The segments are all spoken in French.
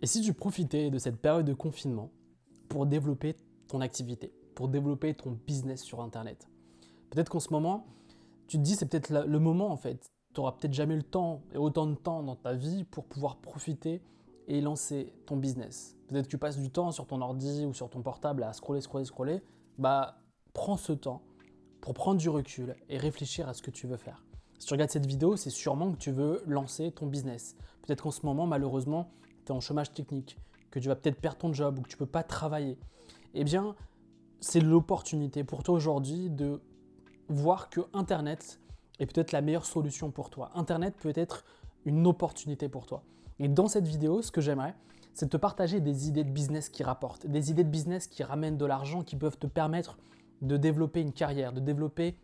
Et si tu profitais de cette période de confinement pour développer ton activité, pour développer ton business sur Internet? Peut-être qu'en ce moment, tu te dis c'est peut-être le moment en fait. Tu n'auras peut-être jamais le temps et autant de temps dans ta vie pour pouvoir profiter et lancer ton business. Peut-être que tu passes du temps sur ton ordi ou sur ton portable à scroller. Bah, prends ce temps pour prendre du recul et réfléchir à ce que tu veux faire. Si tu regardes cette vidéo, c'est sûrement que tu veux lancer ton business. Peut-être qu'en ce moment, malheureusement, tu es en chômage technique, que tu vas peut-être perdre ton job ou que tu ne peux pas travailler. Eh bien, c'est l'opportunité pour toi aujourd'hui de voir que Internet est peut-être la meilleure solution pour toi. Internet peut être une opportunité pour toi. Et dans cette vidéo, ce que j'aimerais, c'est de te partager des idées de business qui rapportent, des idées de business qui ramènent de l'argent, qui peuvent te permettre de développer une carrière, de développer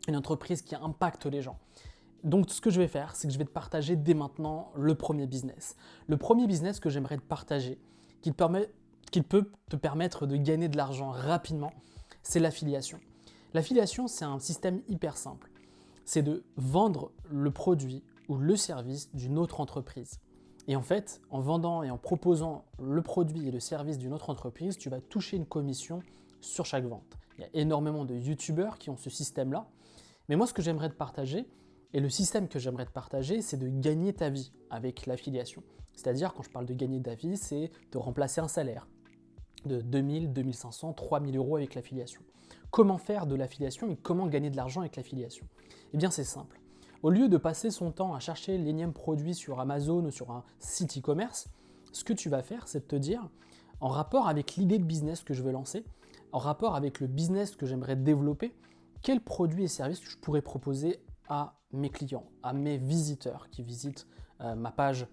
une entreprise qui impacte les gens. Donc, ce que je vais faire, c'est que je vais te partager dès maintenant le premier business. Le premier business que j'aimerais te partager, qui peut te permettre de gagner de l'argent rapidement, c'est l'affiliation. L'affiliation, c'est un système hyper simple. C'est de vendre le produit ou le service d'une autre entreprise. Et en fait, en vendant et en proposant le produit et le service d'une autre entreprise, tu vas toucher une commission sur chaque vente. Il y a énormément de youtubeurs qui ont ce système-là. Mais moi, ce que j'aimerais te partager, et le système que j'aimerais te partager, c'est de gagner ta vie avec l'affiliation. C'est-à-dire, quand je parle de gagner ta vie, c'est de remplacer un salaire de 2000, 2500, 3000 euros avec l'affiliation. Comment faire de l'affiliation et comment gagner de l'argent avec l'affiliation? Eh bien, c'est simple. Au lieu de passer son temps à chercher l'énième produit sur Amazon ou sur un site e-commerce, ce que tu vas faire, c'est de te dire, en rapport avec l'idée de business que je veux lancer, en rapport avec le business que j'aimerais développer, quels produits et services je pourrais proposer à mes clients, à mes visiteurs qui visitent ma page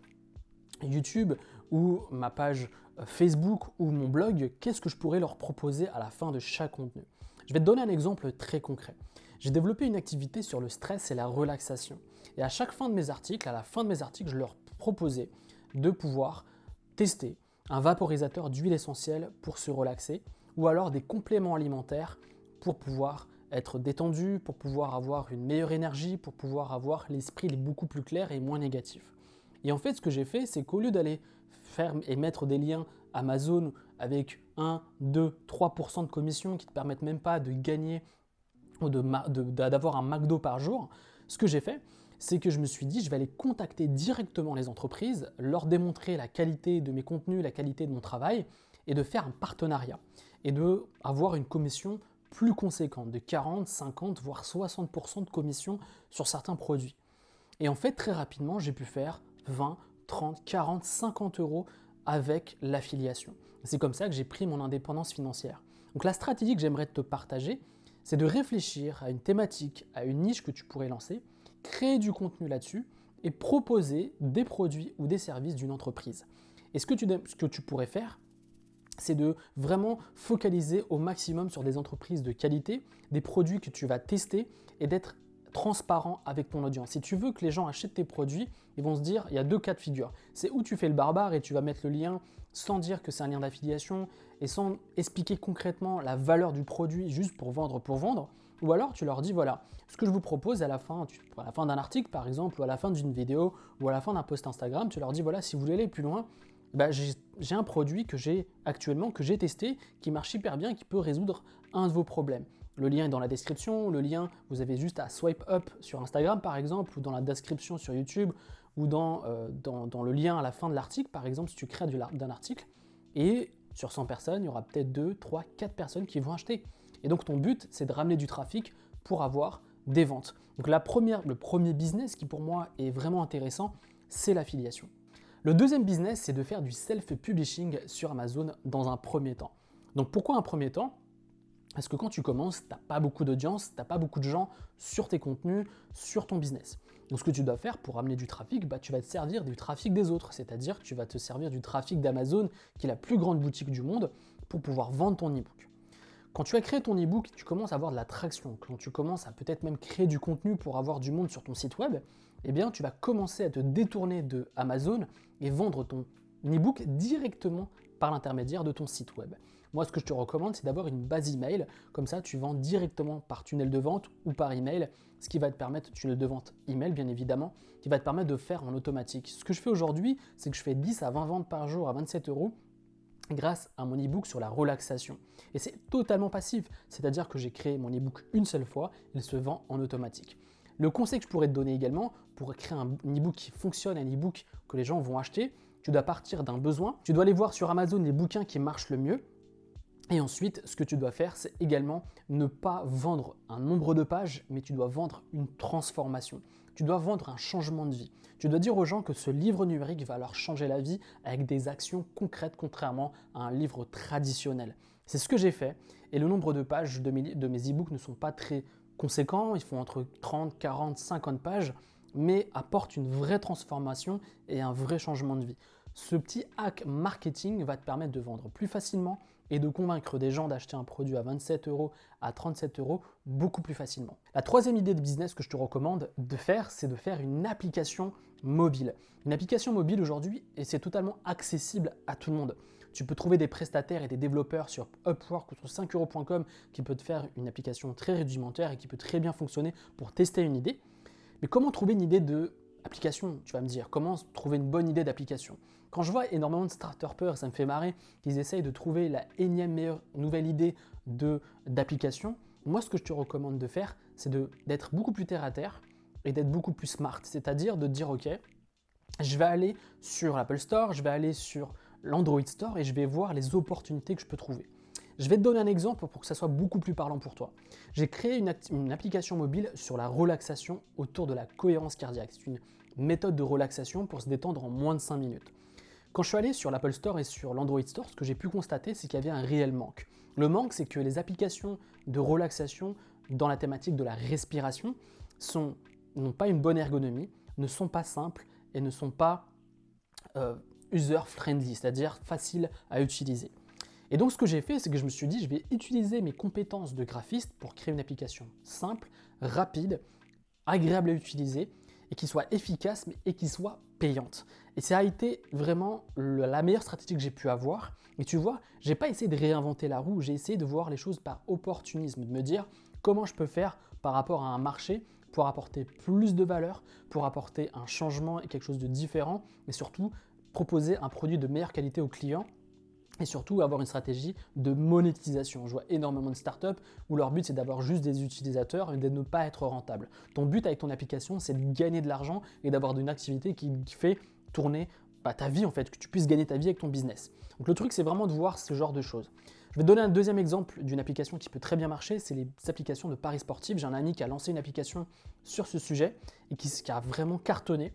YouTube ou ma page Facebook ou mon blog, qu'est-ce que je pourrais leur proposer à la fin de chaque contenu? Je vais te donner un exemple très concret. J'ai développé une activité sur le stress et la relaxation. Et à chaque fin de mes articles, à la fin de mes articles, je leur proposais de pouvoir tester un vaporisateur d'huile essentielle pour se relaxer ou alors des compléments alimentaires pour pouvoir être détendu, pour pouvoir avoir une meilleure énergie, pour pouvoir avoir l'esprit beaucoup plus clair et moins négatif. Et en fait, ce que j'ai fait, c'est qu'au lieu d'aller faire et mettre des liens Amazon avec 1, 2, 3% de commission qui ne te permettent même pas de gagner ou d'avoir un McDo par jour, ce que j'ai fait, c'est que je me suis dit, je vais aller contacter directement les entreprises, leur démontrer la qualité de mes contenus, la qualité de mon travail, et de faire un partenariat, et d'avoir une commission plus conséquente, de 40, 50, voire 60% de commission sur certains produits. Et en fait, très rapidement, j'ai pu faire 20, 30, 40, 50 euros avec l'affiliation. C'est comme ça que j'ai pris mon indépendance financière. Donc la stratégie que j'aimerais te partager, c'est de réfléchir à une thématique, à une niche que tu pourrais lancer, créer du contenu là-dessus et proposer des produits ou des services d'une entreprise. Et ce que tu pourrais faire, c'est de vraiment focaliser au maximum sur des entreprises de qualité, des produits que tu vas tester et d'être transparent avec ton audience. Si tu veux que les gens achètent tes produits, ils vont se dire, il y a deux cas de figure. C'est où tu fais le barbare et tu vas mettre le lien sans dire que c'est un lien d'affiliation et sans expliquer concrètement la valeur du produit juste pour vendre. Ou alors tu leur dis, voilà, ce que je vous propose à la fin d'un article par exemple, ou à la fin d'une vidéo, ou à la fin d'un post Instagram, tu leur dis, voilà, si vous voulez aller plus loin, j'ai un produit que j'ai actuellement, que j'ai testé, qui marche hyper bien, qui peut résoudre un de vos problèmes. Le lien est dans la description, le lien, vous avez juste à swipe up sur Instagram par exemple, ou dans la description sur YouTube, ou dans le lien à la fin de l'article, par exemple, si tu crées d'un article, et sur 100 personnes, il y aura peut-être 2, 3, 4 personnes qui vont acheter. Et donc ton but, c'est de ramener du trafic pour avoir des ventes. Donc le premier business qui pour moi est vraiment intéressant, c'est l'affiliation. Le deuxième business, c'est de faire du self-publishing sur Amazon dans un premier temps. Donc pourquoi un premier temps? Parce que quand tu commences, tu n'as pas beaucoup d'audience, tu n'as pas beaucoup de gens sur tes contenus, sur ton business. Donc ce que tu dois faire pour amener du trafic, tu vas te servir du trafic des autres, c'est-à-dire que tu vas te servir du trafic d'Amazon, qui est la plus grande boutique du monde, pour pouvoir vendre ton e-book. Quand tu as créé ton e-book, tu commences à avoir de la traction, quand tu commences à peut-être même créer du contenu pour avoir du monde sur ton site web, eh bien tu vas commencer à te détourner de Amazon et vendre ton e-book directement par l'intermédiaire de ton site web. Moi, ce que je te recommande, c'est d'avoir une base email. Comme ça, tu vends directement par tunnel de vente ou par email, ce qui va te permettre, tunnel de vente email bien évidemment, qui va te permettre de faire en automatique. Ce que je fais aujourd'hui, c'est que je fais 10 à 20 ventes par jour à 27 € grâce à mon e-book sur la relaxation. Et c'est totalement passif, c'est-à-dire que j'ai créé mon e-book une seule fois, il se vend en automatique. Le conseil que je pourrais te donner également, pour créer un e-book qui fonctionne, un e-book que les gens vont acheter, tu dois partir d'un besoin, tu dois aller voir sur Amazon les bouquins qui marchent le mieux. Et ensuite, ce que tu dois faire, c'est également ne pas vendre un nombre de pages, mais tu dois vendre une transformation. Tu dois vendre un changement de vie. Tu dois dire aux gens que ce livre numérique va leur changer la vie avec des actions concrètes, contrairement à un livre traditionnel. C'est ce que j'ai fait. Et le nombre de pages de mes e-books ne sont pas très conséquents. Ils font entre 30, 40, 50 pages, mais apportent une vraie transformation et un vrai changement de vie. Ce petit hack marketing va te permettre de vendre plus facilement et de convaincre des gens d'acheter un produit à 27 €, à 37 € beaucoup plus facilement. La troisième idée de business que je te recommande de faire, c'est de faire une application mobile. Une application mobile aujourd'hui, et c'est totalement accessible à tout le monde. Tu peux trouver des prestataires et des développeurs sur Upwork ou sur 5euros.com qui peut te faire une application très rudimentaire et qui peut très bien fonctionner pour tester une idée. Mais comment trouver une idée d'application, tu vas me dire? Comment trouver une bonne idée d'application? Quand je vois énormément de start-upers, ça me fait marrer qu'ils essayent de trouver la énième meilleure nouvelle idée d'application. Moi, ce que je te recommande de faire, c'est d'être beaucoup plus terre à terre et d'être beaucoup plus smart. C'est-à-dire de dire, OK, je vais aller sur l'Apple Store, je vais aller sur l'Android Store et je vais voir les opportunités que je peux trouver. Je vais te donner un exemple pour que ça soit beaucoup plus parlant pour toi. J'ai créé une application mobile sur la relaxation autour de la cohérence cardiaque. C'est une méthode de relaxation pour se détendre en moins de 5 minutes. Quand je suis allé sur l'Apple Store et sur l'Android Store, ce que j'ai pu constater, c'est qu'il y avait un réel manque. Le manque, c'est que les applications de relaxation dans la thématique de la respiration n'ont pas une bonne ergonomie, ne sont pas simples et ne sont pas user-friendly, c'est-à-dire faciles à utiliser. Et donc ce que j'ai fait, c'est que je me suis dit, je vais utiliser mes compétences de graphiste pour créer une application simple, rapide, agréable à utiliser et qui soit efficace et qui soit payante. Et ça a été vraiment la meilleure stratégie que j'ai pu avoir. Et tu vois, je n'ai pas essayé de réinventer la roue, j'ai essayé de voir les choses par opportunisme, de me dire comment je peux faire par rapport à un marché pour apporter plus de valeur, pour apporter un changement et quelque chose de différent, mais surtout proposer un produit de meilleure qualité aux clients. Et surtout avoir une stratégie de monétisation. Je vois énormément de startups où leur but c'est d'avoir juste des utilisateurs et de ne pas être rentable. Ton but avec ton application c'est de gagner de l'argent et d'avoir une activité qui fait tourner ta vie en fait, que tu puisses gagner ta vie avec ton business. Donc le truc c'est vraiment de voir ce genre de choses. Je vais te donner un deuxième exemple d'une application qui peut très bien marcher, c'est les applications de paris sportifs. J'ai un ami qui a lancé une application sur ce sujet et qui a vraiment cartonné.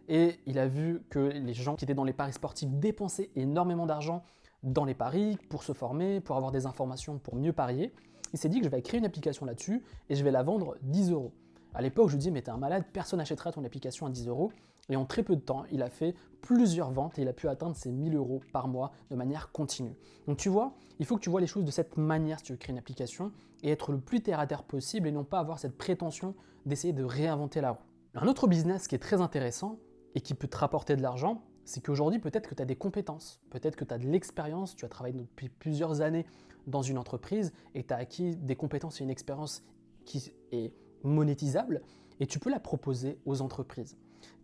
Et il a vu que les gens qui étaient dans les paris sportifs dépensaient énormément d'argent dans les paris, pour se former, pour avoir des informations, pour mieux parier. Il s'est dit que je vais créer une application là-dessus et je vais la vendre 10 €. À l'époque, je lui dis, mais t'es un malade, personne n'achètera ton application à 10 €. Et en très peu de temps, il a fait plusieurs ventes et il a pu atteindre ses 1000 € par mois de manière continue. Donc tu vois, il faut que tu vois les choses de cette manière si tu veux créer une application et être le plus terre à terre possible et non pas avoir cette prétention d'essayer de réinventer la roue. Un autre business qui est très intéressant et qui peut te rapporter de l'argent, c'est qu'aujourd'hui, peut-être que tu as des compétences, peut-être que tu as de l'expérience, tu as travaillé depuis plusieurs années dans une entreprise et tu as acquis des compétences et une expérience qui est monétisable et tu peux la proposer aux entreprises.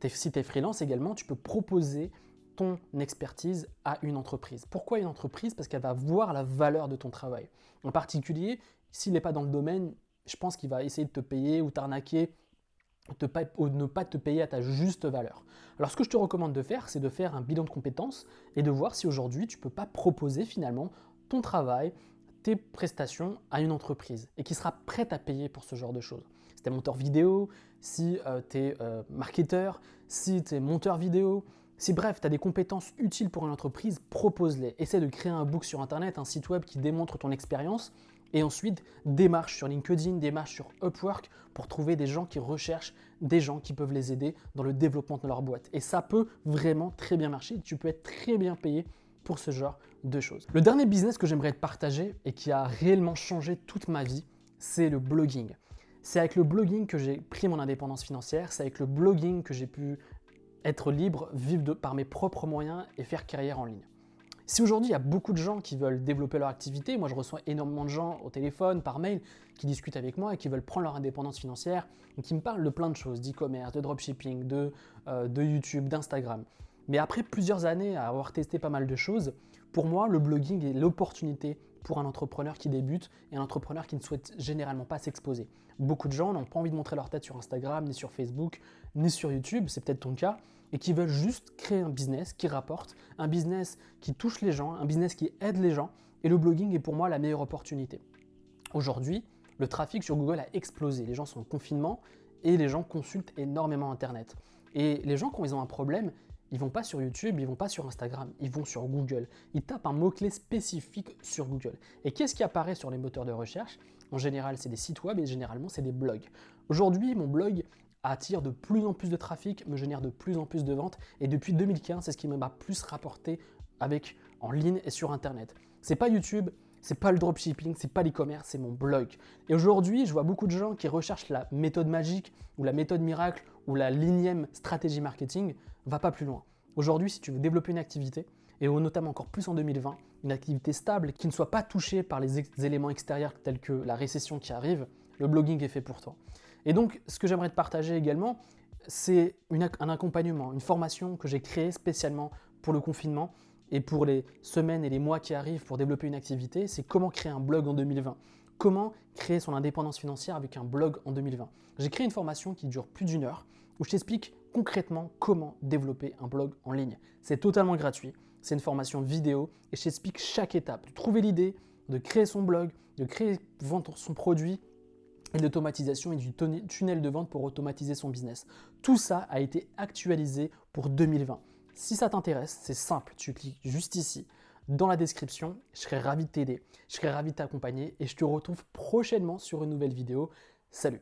Si tu es freelance également, tu peux proposer ton expertise à une entreprise. Pourquoi une entreprise? Parce qu'elle va voir la valeur de ton travail. En particulier, s'il n'est pas dans le domaine, je pense qu'il va essayer de te payer ou t'arnaquer, ou ne pas te payer à ta juste valeur. Alors ce que je te recommande de faire, c'est de faire un bilan de compétences et de voir si aujourd'hui tu ne peux pas proposer finalement ton travail, tes prestations à une entreprise et qui sera prête à payer pour ce genre de choses. Si tu es monteur vidéo, si tu es marketeur, si tu es monteur vidéo, si bref, tu as des compétences utiles pour une entreprise, propose-les. Essaie de créer un book sur Internet, un site web qui démontre ton expérience. Et ensuite, démarche sur LinkedIn, démarche sur Upwork pour trouver des gens qui recherchent des gens qui peuvent les aider dans le développement de leur boîte. Et ça peut vraiment très bien marcher. Tu peux être très bien payé pour ce genre de choses. Le dernier business que j'aimerais te partager et qui a réellement changé toute ma vie, c'est le blogging. C'est avec le blogging que j'ai pris mon indépendance financière. C'est avec le blogging que j'ai pu être libre, vivre par mes propres moyens et faire carrière en ligne. Si aujourd'hui il y a beaucoup de gens qui veulent développer leur activité, moi je reçois énormément de gens au téléphone, par mail, qui discutent avec moi et qui veulent prendre leur indépendance financière, et qui me parlent de plein de choses, d'e-commerce, de dropshipping, de YouTube, d'Instagram. Mais après plusieurs années à avoir testé pas mal de choses, pour moi le blogging est l'opportunité pour un entrepreneur qui débute et un entrepreneur qui ne souhaite généralement pas s'exposer. Beaucoup de gens n'ont pas envie de montrer leur tête sur Instagram, ni sur Facebook, ni sur YouTube, c'est peut-être ton cas, et qui veulent juste créer un business qui rapporte, un business qui touche les gens, un business qui aide les gens, et le blogging est pour moi la meilleure opportunité. Aujourd'hui, le trafic sur Google a explosé, les gens sont en confinement et les gens consultent énormément Internet. Et les gens, quand ils ont un problème, ils vont pas sur YouTube, ils vont pas sur Instagram, ils vont sur Google. Ils tapent un mot-clé spécifique sur Google. Et qu'est-ce qui apparaît sur les moteurs de recherche? En général, c'est des sites web et généralement, c'est des blogs. Aujourd'hui, mon blog attire de plus en plus de trafic, me génère de plus en plus de ventes. Et depuis 2015, c'est ce qui m'a plus rapporté en ligne et sur Internet. C'est pas YouTube, c'est pas le dropshipping, c'est pas l'e-commerce, c'est mon blog. Et aujourd'hui, je vois beaucoup de gens qui recherchent la méthode magique ou la méthode miracle ou la l'énième stratégie marketing. Va pas plus loin. Aujourd'hui, si tu veux développer une activité, et notamment encore plus en 2020, une activité stable qui ne soit pas touchée par les éléments extérieurs tels que la récession qui arrive, le blogging est fait pour toi. Et donc, ce que j'aimerais te partager également, c'est un accompagnement, une formation que j'ai créée spécialement pour le confinement et pour les semaines et les mois qui arrivent pour développer une activité. C'est comment créer un blog en 2020. Comment créer son indépendance financière avec un blog en 2020. J'ai créé une formation qui dure plus d'1 heure où je t'explique concrètement comment développer un blog en ligne. C'est totalement gratuit, c'est une formation vidéo et je t'explique chaque étape, de trouver l'idée, de créer son blog, de vendre son produit et de l'automatisation et du tunnel de vente pour automatiser son business. Tout ça a été actualisé pour 2020. Si ça t'intéresse, c'est simple, tu cliques juste ici dans la description, je serai ravi de t'aider, je serai ravi de t'accompagner et je te retrouve prochainement sur une nouvelle vidéo. Salut!